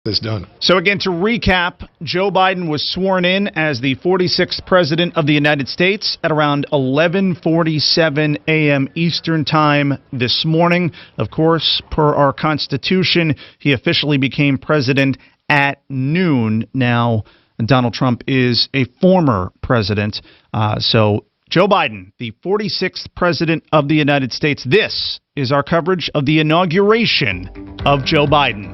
this done. So again, to recap, Joe Biden was sworn in as the 46th president of the United States at around 11:47 a.m. Eastern Time this morning. Of course, per our Constitution, he officially became president at noon. Now, Donald Trump is a former president. So Joe Biden, the 46th president of the United States. This is our coverage of the inauguration of Joe Biden.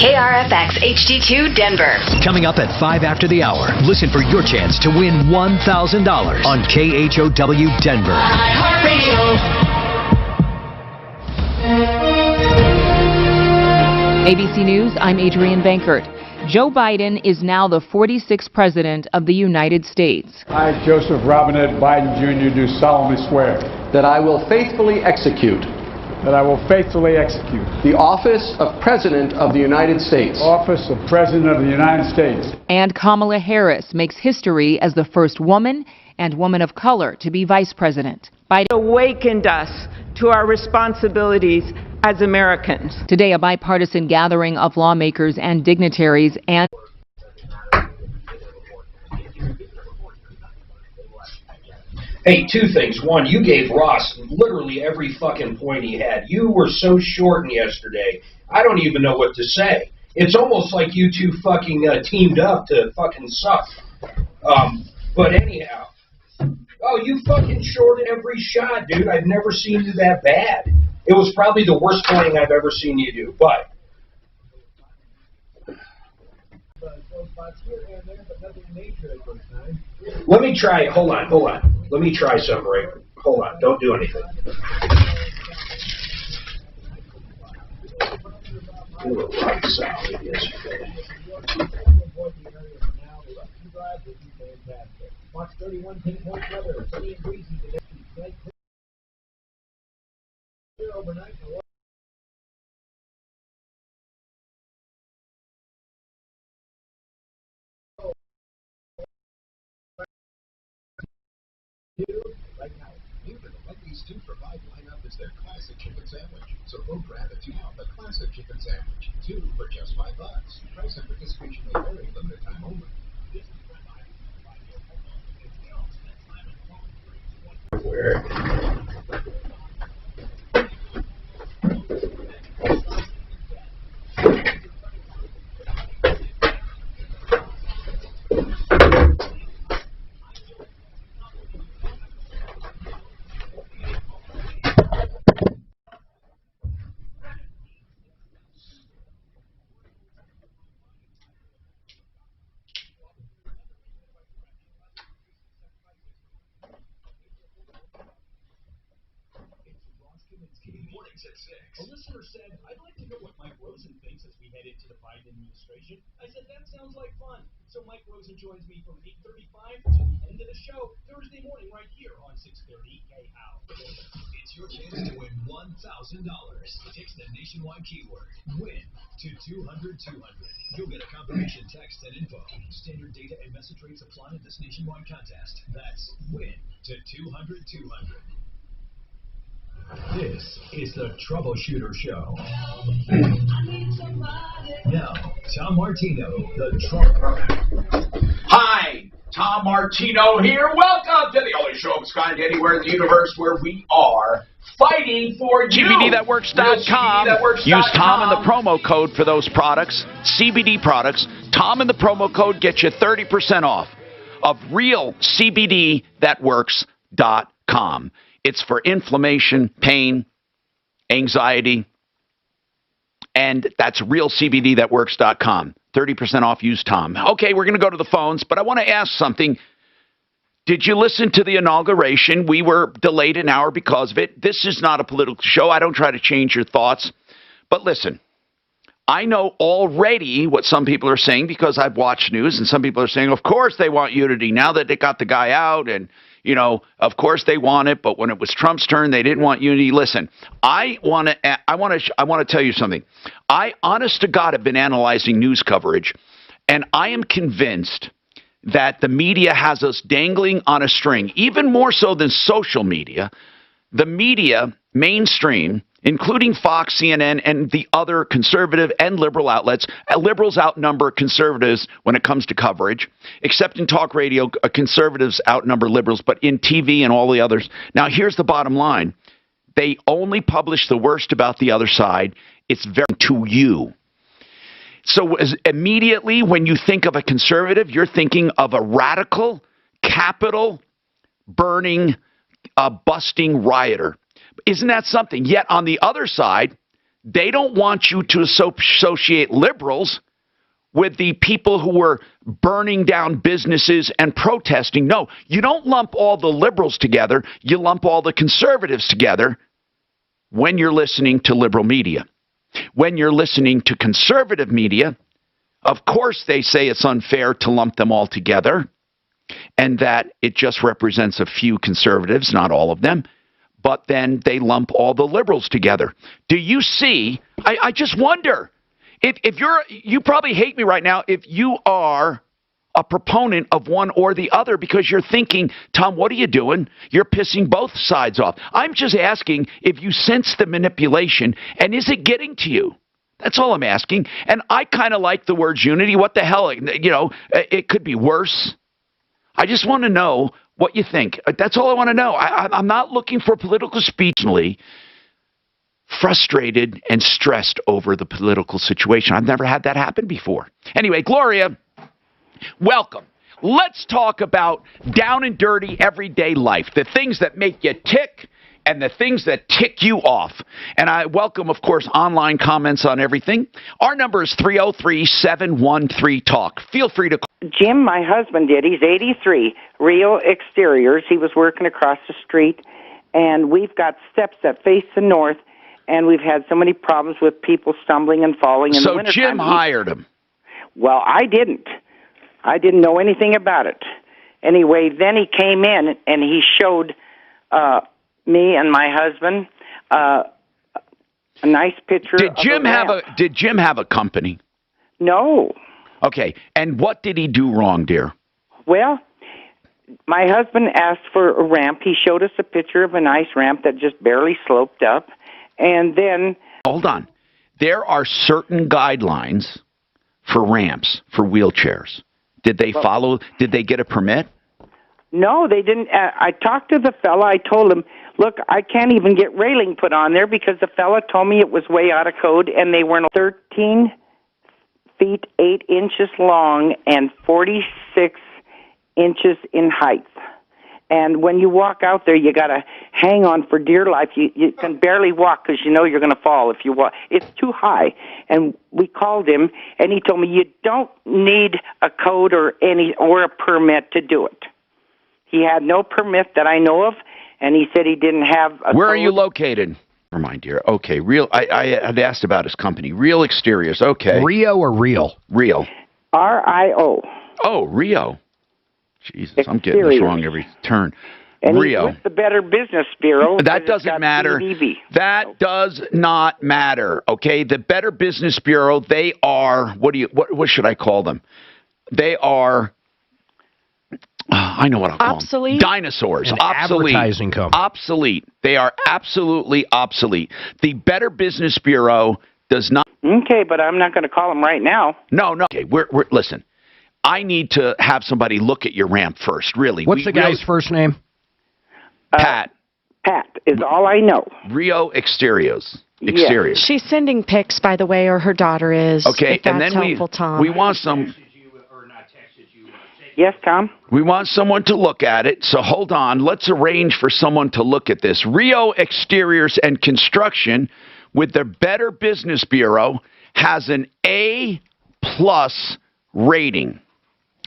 KRFX HD2 Denver. Coming up at 5 after the hour, listen for your chance to win $1,000 on KHOW Denver. ABC News, I'm Adrienne Bankert. Joe Biden is now the 46th president of the United States. I, Joseph Robinette Biden Jr., do solemnly swear that I will faithfully execute the office of President of the United States. Office of President of the United States. And Kamala Harris makes history as the first woman and woman of color to be vice president. Biden awakened us to our responsibilities as Americans. Today, a bipartisan gathering of lawmakers and dignitaries and Hey, two things. One, you gave Ross literally every fucking point he had. You were so short yesterday. I don't even know what to say. It's almost like you two fucking teamed up to fucking suck. But anyhow. Oh, you fucking shorted every shot, dude. I've never seen you that bad. It was probably the worst playing I've ever seen you do. But let me try. Hold on. Let me try something right. Hold on. Don't do anything. Watch 31 pinpoint weather, sunny and breezy today. Overnight. Right now, new to the Wendy's 2-for-5 lineup is their classic chicken sandwich. So go grab it now, the classic chicken sandwich, 2 for just $5. Price and participation may vary, limited time only. Where? Mornings at 6. A listener said, I'd like to know what Mike Rosen thinks as we head into the Biden administration. I said, that sounds like fun. So Mike Rosen joins me from 8:35 to the end of the show Thursday morning right here on 630 KHOW. It's your chance to win $1,000. Text the nationwide keyword WIN to 200-200. You'll get a confirmation text and info. Standard data and message rates apply in this nationwide contest. That's WIN to 200-200. This is the Troubleshooter Show. Now, Tom Martino, the Trouble. Hi, Tom Martino here. Welcome to the only show of its kind anywhere in the universe where we are fighting for you. CBDthatworks.com. Use Tom and the promo code for those products, CBD products. Tom and the promo code get you 30% off of real CBDthatworks.com. It's for inflammation, pain, anxiety, and that's realcbdthatworks.com. 30% off, use Tom. Okay, we're going to go to the phones, but I want to ask something. Did you listen to the inauguration? We were delayed an hour because of it. This is not a political show. I don't try to change your thoughts. But listen, I know already what some people are saying because I've watched news, and some people are saying, of course they want unity now that they got the guy out, and you know, of course they want it, but when it was Trump's turn, they didn't want unity. Listen, I want to tell you something. I, honest to God, have been analyzing news coverage, and I am convinced that the media has us dangling on a string, even more so than social media. The media, mainstream, including Fox, CNN, and the other conservative and liberal outlets. Liberals outnumber conservatives when it comes to coverage, except in talk radio, conservatives outnumber liberals, but in TV and all the others. Now, here's the bottom line. They only publish the worst about the other side. It's very to you. So immediately when you think of a conservative, you're thinking of a radical, Capitol burning, busting rioter. Isn't that something? Yet on the other side, they don't want you to associate liberals with the people who were burning down businesses and protesting. No, you don't lump all the liberals together. You lump all the conservatives together when you're listening to liberal media. When you're listening to conservative media, of course they say it's unfair to lump them all together and that it just represents a few conservatives, not all of them. But then they lump all the liberals together. Do you see? I just wonder if you probably hate me right now if you are a proponent of one or the other because you're thinking, Tom, what are you doing? You're pissing both sides off. I'm just asking if you sense the manipulation and is it getting to you? That's all I'm asking. And I kind of like the words unity. What the hell? You know, it could be worse. I just want to know what you think. That's all I want to know. I'm not looking for political speech. Frustrated and stressed over the political situation. I've never had that happen before. Anyway, Gloria, welcome. Let's talk about down and dirty everyday life, the things that make you tick and the things that tick you off. And I welcome, of course, online comments on everything. Our number is 303-713-TALK. Feel free to call. Jim, my husband did. He's 83. Rio Exteriors. He was working across the street, and we've got steps that face the north, and we've had so many problems with people stumbling and falling in the wintertime. So Jim hired him. Well, I didn't. I didn't know anything about it. Anyway, then he came in, and he showed me and my husband a nice picture. Did Jim have a company? No. Okay, and what did he do wrong, dear? Well, my husband asked for a ramp. He showed us a picture of a nice ramp that just barely sloped up, and then... Hold on. There are certain guidelines for ramps, for wheelchairs. Did they follow? Did they get a permit? No, they didn't. I talked to the fella. I told him, look, I can't even get railing put on there because the fella told me it was way out of code, and they were 13 feet 8 inches long and 46 inches in height. And when you walk out there, you got to hang on for dear life. You can barely walk because you know you're going to fall if you walk. It's too high. And we called him, and he told me you don't need a code or a permit to do it. He had no permit that I know of, and he said he didn't have a Where code. are you located? Never mind, dear. Okay, I had asked about his company. Real Exteriors. Okay. Rio or Real? Real. R-I-O. Oh, Rio. Jesus, Exteriors. I'm getting this wrong every turn. And Rio. he's with the Better Business Bureau. That doesn't matter. CDB. That does not matter. Okay, the Better Business Bureau. They are what should I call them? They are. I know what I'll call obsolete? them. Dinosaurs. An obsolete. advertising company. Obsolete. They are absolutely obsolete. The Better Business Bureau does not. Okay, but I'm not going to call him right now. No. Okay, we're listen. I need to have somebody look at your ramp first. Really. What's the guy's first name? Pat. Pat is all I know. Rio Exteriors. Yes. She's sending pics, by the way, or her daughter is. Okay, if that's and then helpful, Tom. we want some. Yes, Tom? We want someone to look at it, so hold on. Let's arrange for someone to look at this. Rio Exteriors and Construction with the Better Business Bureau has an A+ rating.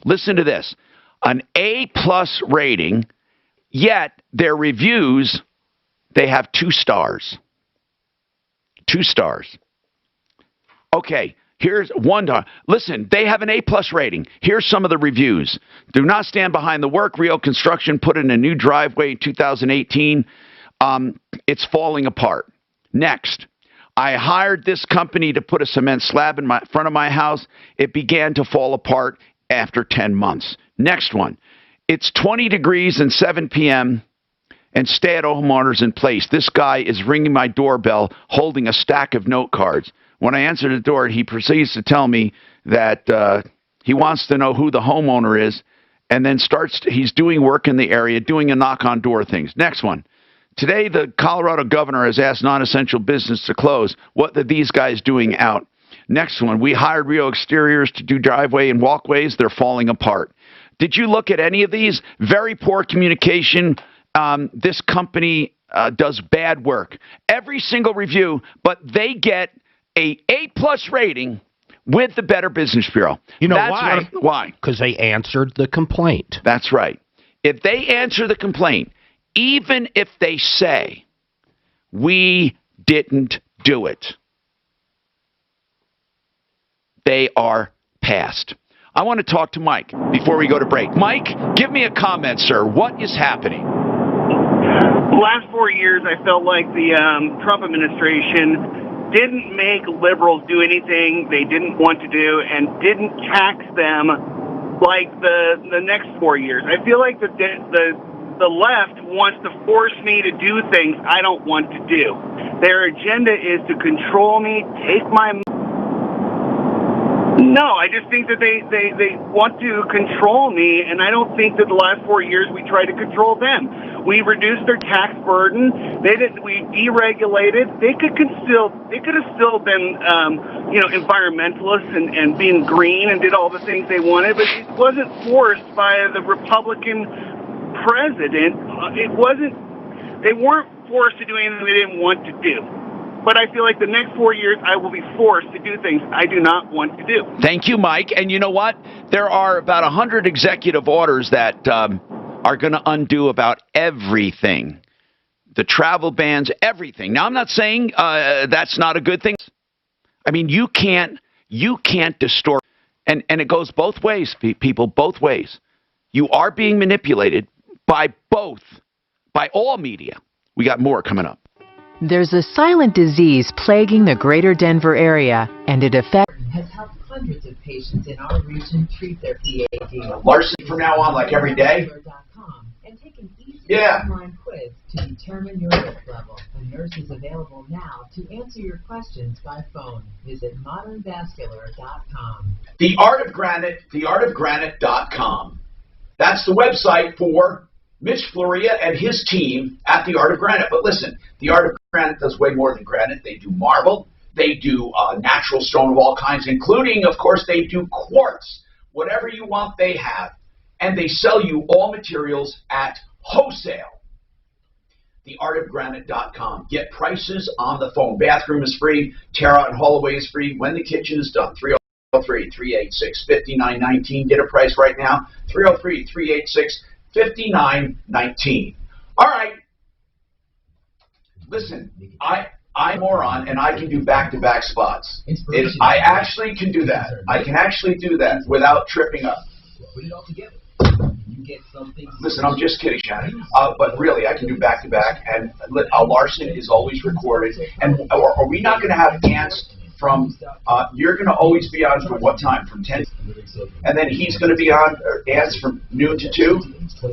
Listen to this. An A+ rating, yet their reviews, they have 2 stars. 2 stars. Okay. Here's one. Listen, they have an A+ rating. Here's some of the reviews. Do not stand behind the work. Rio Construction put in a new driveway in 2018. It's falling apart. Next, I hired this company to put a cement slab in front of my house. It began to fall apart after 10 months. Next one. It's 20 degrees and 7 p.m. and stay-at-home orders in place. This guy is ringing my doorbell holding a stack of note cards. When I answer the door, he proceeds to tell me that he wants to know who the homeowner is, and then he's doing work in the area, doing a knock-on-door things. Next one. Today, the Colorado governor has asked non-essential business to close. What are these guys doing out? Next one. We hired Rio Exteriors to do driveway and walkways. They're falling apart. Did you look at any of these? Very poor communication. This company does bad work. Every single review, but they get a A+ rating with the Better Business Bureau. You know why? Why? Because they answered the complaint. That's right. If they answer the complaint, even if they say, we didn't do it, they are passed. I want to talk to Mike before we go to break. Mike, give me a comment, sir. What is happening? The last 4 years, I felt like the Trump administration didn't make liberals do anything they didn't want to do and didn't tax them like the next 4 years. I feel like the left wants to force me to do things I don't want to do. Their agenda is to control me, take my... No, I just think that they want to control me, and I don't think that the last 4 years we tried to control them. We reduced their tax burden. We deregulated. They could have still been, environmentalists and being green and did all the things they wanted, but it wasn't forced by the Republican president. They weren't forced to do anything they didn't want to do. But I feel like the next 4 years I will be forced to do things I do not want to do. Thank you, Mike. And you know what? There are about 100 executive orders that are going to undo about everything. The travel bans, everything. Now, I'm not saying that's not a good thing. I mean, you can't distort. And it goes both ways, people, both ways. You are being manipulated by all media. We got more coming up. There's a silent disease plaguing the greater Denver area, and it affects... has helped hundreds of patients in our region treat their PAD. Larson from now on, like every day? And take an easy Yeah. online quiz to determine your risk level. A nurse is available now to answer your questions by phone. Visit modernvascular.com. theartofgranite.com. That's the website for Mitch Floria and his team at The Art of Granite. But listen, The Art of Granite does way more than granite. They do marble. They do natural stone of all kinds, including, of course, they do quartz. Whatever you want, they have. And they sell you all materials at wholesale. theartofgranite.com. Get prices on the phone. Bathroom is free. Tear out hallway is free when the kitchen is done. 303-386-5919. Get a price right now. 303-386-5919. All right. Listen, I'm a moron, and I can do back-to-back spots. I actually can do that. I can actually do that without tripping up. Put it all together. You get something. Listen, I'm just kidding, Shannon. But really, I can do back-to-back, and Larson is always recorded. And are we not going to have ants from, you're going to always be on from what time? From 10? And then he's going to be on ants from noon to 2?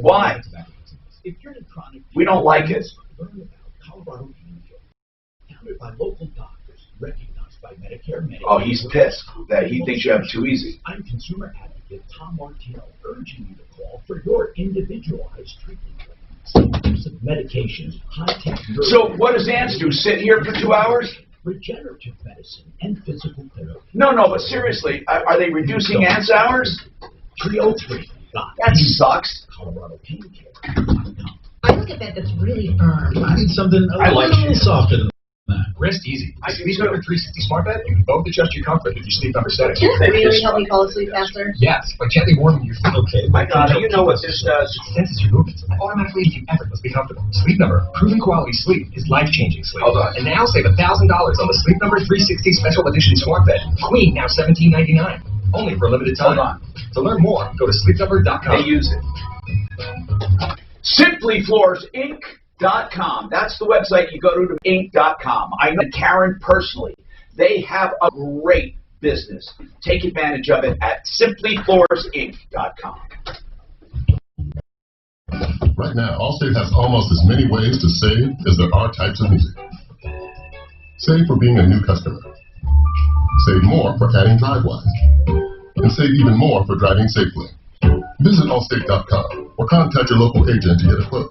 Why? We don't like it. By local doctors, recognized by Medicare, Medicaid. Oh, he's pissed that he thinks you have it too easy. I'm consumer advocate Tom Martino, urging you to call for your individualized treatment plan. Use of medications, high-tech. So what does ants do? Sit here for 2 hours? Regenerative medicine and physical therapy. No, but seriously, are they reducing ants hours? 303. That sucks. Colorado Pain Care. I look at that that's really firm. I need something a little softer than that. Rest easy. Sleep Number 360 Smart Bed, you can both adjust your comfort with your Sleep Number settings. Can it really help me fall asleep faster? Yes, by gently warming your feet. Okay. My God, you know what this does? It senses your movements and automatically leaves you effortlessly comfortable. Sleep Number, proven quality sleep is life-changing sleep. Hold on. And now save $1,000 on the Sleep Number 360 Special Edition Smart Bed. Queen now $17.99. Only for a limited time. Hold on. To learn more, go to sleepnumber.com. They use it. SimplyFloorsInc.com. That's the website you go to inc.com. I know Karen personally. They have a great business. Take advantage of it at simplyfloorsinc.com. Right now, Allstate has almost as many ways to save as there are types of music. Save for being a new customer. Save more for adding DriveWise. And save even more for driving safely. Visit Allstate.com or contact your local agent to get a quote.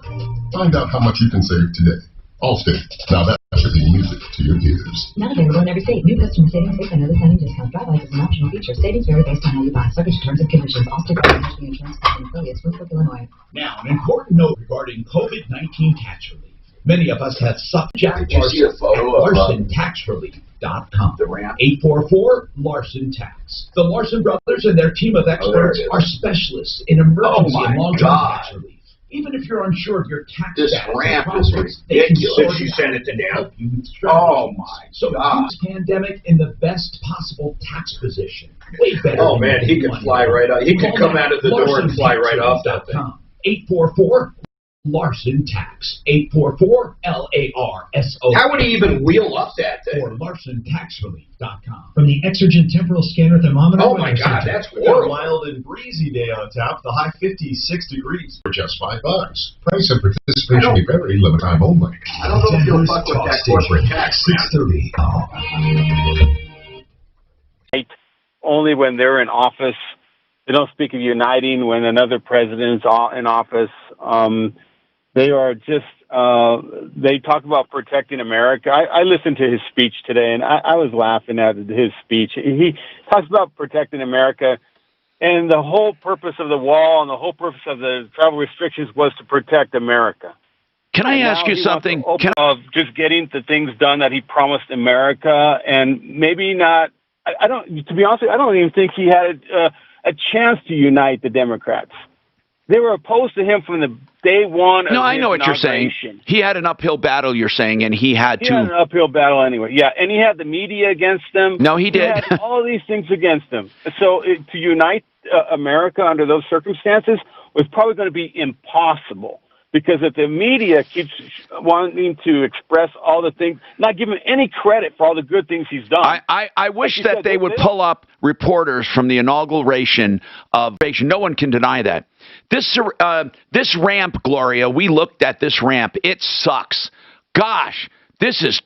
Find out how much you can save today. Allstate. Now that should be music to your ears. Not available in every state. New customer savings based on other spending discount. DriveWise is an optional feature. Savings vary based on how you buy. Subject to terms and conditions. Allstate Insurance Company affiliates, Winslow, Illinois. Now, an important note regarding COVID-19 tax relief. Many of us have suffered. Jack Larson at LarsonTaxRelief.com. The ramp. 844 Larson Tax. The Larson brothers and their team of experts are specialists in emergency and long-term tax relief. Even if you're unsure of your tax This status ramp and is prospects, they can ridiculous. sort Since you it sent out it to and Dan. help you with Oh strategies. my So God. use pandemic in the best possible tax position. Way better. Oh, than man, he making could money. fly right out. He could Call come now. out of the door and fly right off that thing. 844 Larson Tax. 844 LARSO. How would he even wheel up that thing? Or LarsonTaxRelief.com. From the Exergent Temporal Scanner Thermometer. Oh my God, that's horrible. Mild and breezy day on tap. The high 56 degrees for just $5. Price and participation may vary. Limited time only. I don't know if you'll fuck with that corporate tax. 630. Only when they're in office. They don't speak of uniting when another president's in office. They are just, they talk about protecting America. I listened to his speech today, and I was laughing at his speech. He talks about protecting America, and the whole purpose of the wall and the whole purpose of the travel restrictions was to protect America. Can I ask you something? Of just getting the things done that he promised America, and maybe not. I don't. To be honest with you, I don't even think he had a chance to unite the Democrats. They were opposed to him from the day one. No, I know what you're saying. He had an uphill battle, you're saying, and he had He had an uphill battle anyway. Yeah, and he had the media against him. No, he did. Had all these things against him. So to unite America under those circumstances was probably going to be impossible. Because if the media keeps wanting to express all the things, not giving any credit for all the good things he's done. I wish that they would pull up reporters from the inauguration of. No one can deny that. This ramp, Gloria, we looked at this ramp. It sucks. Gosh, this is